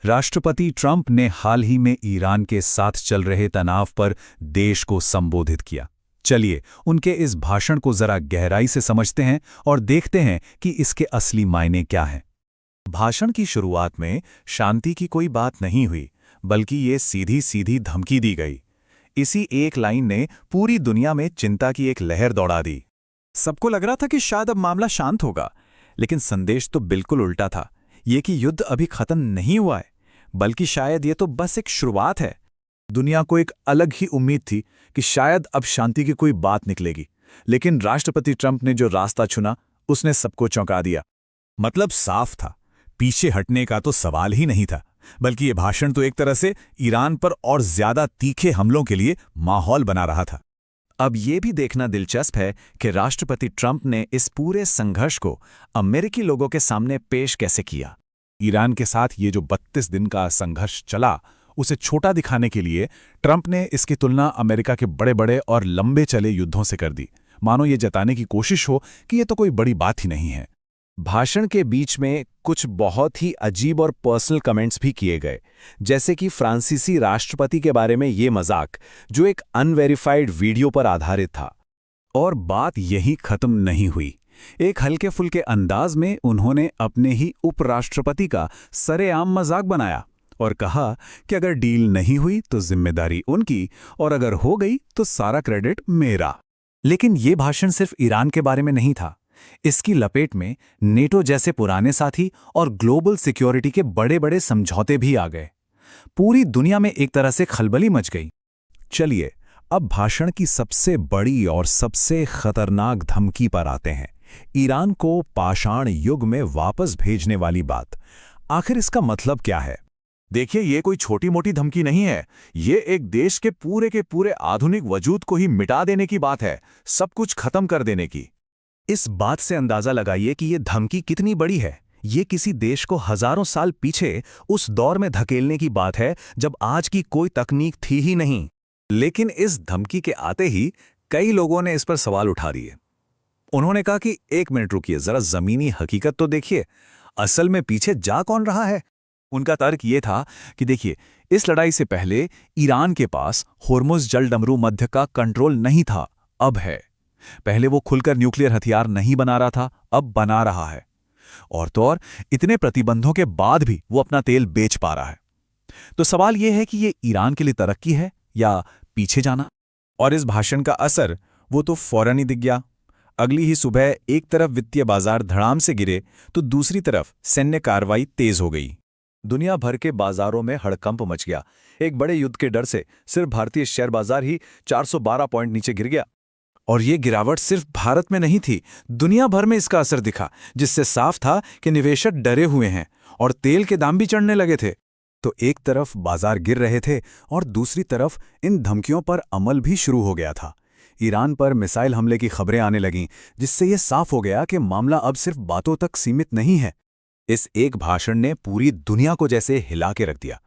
राष्ट्रपति ट्रंप ने हाल ही में ईरान के साथ चल रहे तनाव पर देश को संबोधित किया। चलिए उनके इस भाषण को जरा गहराई से समझते हैं और देखते हैं कि इसके असली मायने क्या हैं। भाषण की शुरुआत में शांति की कोई बात नहीं हुई, बल्कि ये सीधी सीधी धमकी दी गई। इसी एक लाइन ने पूरी दुनिया में चिंता की एक लहर दौड़ा दी। सबको लग रहा था कि शायद अब मामला शांत होगा, लेकिन संदेश तो बिल्कुल उल्टा था। ये कि युद्ध अभी खत्म नहीं हुआ है, बल्कि शायद ये तो बस एक शुरुआत है। दुनिया को एक अलग ही उम्मीद थी कि शायद अब शांति की कोई बात निकलेगी, लेकिन राष्ट्रपति ट्रंप ने जो रास्ता चुना उसने सबको चौंका दिया। मतलब साफ था, पीछे हटने का तो सवाल ही नहीं था, बल्कि ये भाषण तो एक तरह से ईरान पर और ज्यादा तीखे हमलों के लिए माहौल बना रहा था। अब ये भी देखना दिलचस्प है कि राष्ट्रपति ट्रंप ने इस पूरे संघर्ष को अमेरिकी लोगों के सामने पेश कैसे किया। ईरान के साथ ये जो 32 दिन का संघर्ष चला, उसे छोटा दिखाने के लिए ट्रंप ने इसकी तुलना अमेरिका के बड़े बड़े और लंबे चले युद्धों से कर दी, मानो ये जताने की कोशिश हो कि ये तो कोई बड़ी बात ही नहीं है। भाषण के बीच में कुछ बहुत ही अजीब और पर्सनल कमेंट्स भी किए गए, जैसे कि फ्रांसीसी राष्ट्रपति के बारे में ये मजाक, जो एक अनवेरिफाइड वीडियो पर आधारित था। और बात यही खत्म नहीं हुई। एक हल्के फुल्के अंदाज में उन्होंने अपने ही उपराष्ट्रपति का सरेआम मजाक बनाया और कहा कि अगर डील नहीं हुई तो जिम्मेदारी उनकी, और अगर हो गई तो सारा क्रेडिट मेरा। लेकिन ये भाषण सिर्फ ईरान के बारे में नहीं था। इसकी लपेट में नेटो जैसे पुराने साथी और ग्लोबल सिक्योरिटी के बड़े बड़े समझौते भी आ गए। पूरी दुनिया में एक तरह से खलबली मच गई। चलिए अब भाषण की सबसे बड़ी और सबसे खतरनाक धमकी पर आते हैं, ईरान को पाषाण युग में वापस भेजने वाली बात। आखिर इसका मतलब क्या है? देखिए, ये कोई छोटी मोटी धमकी नहीं है। ये एक देश के पूरे आधुनिक वजूद को ही मिटा देने की बात है, सब कुछ खत्म कर देने की। इस बात से अंदाजा लगाइए कि ये धमकी कितनी बड़ी है। ये किसी देश को हजारों साल पीछे उस दौर में धकेलने की बात है जब आज की कोई तकनीक थी ही नहीं। लेकिन इस धमकी के आते ही कई लोगों ने इस पर सवाल उठा दिए। उन्होंने कहा कि एक मिनट रुकिए, जरा जमीनी हकीकत तो देखिए, असल में पीछे जा कौन रहा है। उनका तर्क ये था कि देखिए, इस लड़ाई से पहले ईरान के पास होर्मुज जलडमरू मध्य का कंट्रोल नहीं था, अब है। पहले वो खुलकर न्यूक्लियर हथियार नहीं बना रहा था, अब बना रहा है। और तो और इतने प्रतिबंधों के बाद भी वो अपना तेल बेच पा रहा है। तो सवाल ये है कि ये ईरान के लिए तरक्की है या पीछे जाना? और इस भाषण का असर वो तो फौरन ही दिख गया। अगली ही सुबह एक तरफ वित्तीय बाजार धड़ाम से गिरे तो दूसरी तरफ सैन्य कार्रवाई तेज हो गई। दुनिया भर के बाजारों में हड़कंप मच गया। एक बड़े युद्ध के डर से सिर्फ भारतीय शेयर बाजार ही 412 पॉइंट नीचे गिर गया। और ये गिरावट सिर्फ भारत में नहीं थी, दुनिया भर में इसका असर दिखा, जिससे साफ था कि निवेशक डरे हुए हैं और तेल के दाम भी चढ़ने लगे थे। तो एक तरफ बाजार गिर रहे थे और दूसरी तरफ इन धमकियों पर अमल भी शुरू हो गया था। ईरान पर मिसाइल हमले की खबरें आने लगीं, जिससे यह साफ हो गया कि मामला अब सिर्फ बातों तक सीमित नहीं है। इस एक भाषण ने पूरी दुनिया को जैसे हिला के रख दिया।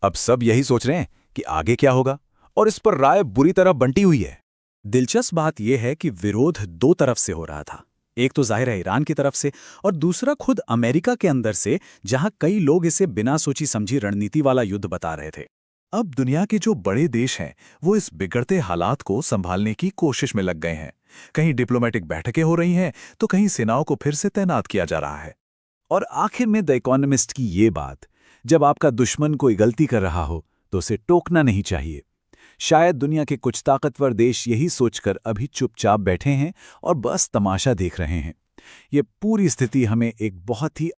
अब सब यही सोच रहे हैं कि आगे क्या होगा, और इस पर राय बुरी तरह बंटी हुई है। दिलचस्प बात यह है कि विरोध दो तरफ से हो रहा था। एक तो जाहिर है ईरान की तरफ से, और दूसरा खुद अमेरिका के अंदर से, जहां कई लोग इसे बिना सोची समझी रणनीति वाला युद्ध बता रहे थे। अब दुनिया के जो बड़े देश हैं वो इस बिगड़ते हालात को संभालने की कोशिश में लग गए हैं। कहीं डिप्लोमेटिक बैठकें हो रही हैं तो कहीं सेनाओं को फिर से तैनात किया जा रहा है। और आखिर में द इकोनॉमिस्ट की ये बात, जब आपका दुश्मन कोई गलती कर रहा हो तो उसे टोकना नहीं चाहिए। शायद दुनिया के कुछ ताकतवर देश यही सोचकर अभी चुपचाप बैठे हैं और बस तमाशा देख रहे हैं। ये पूरी स्थिति हमें एक बहुत ही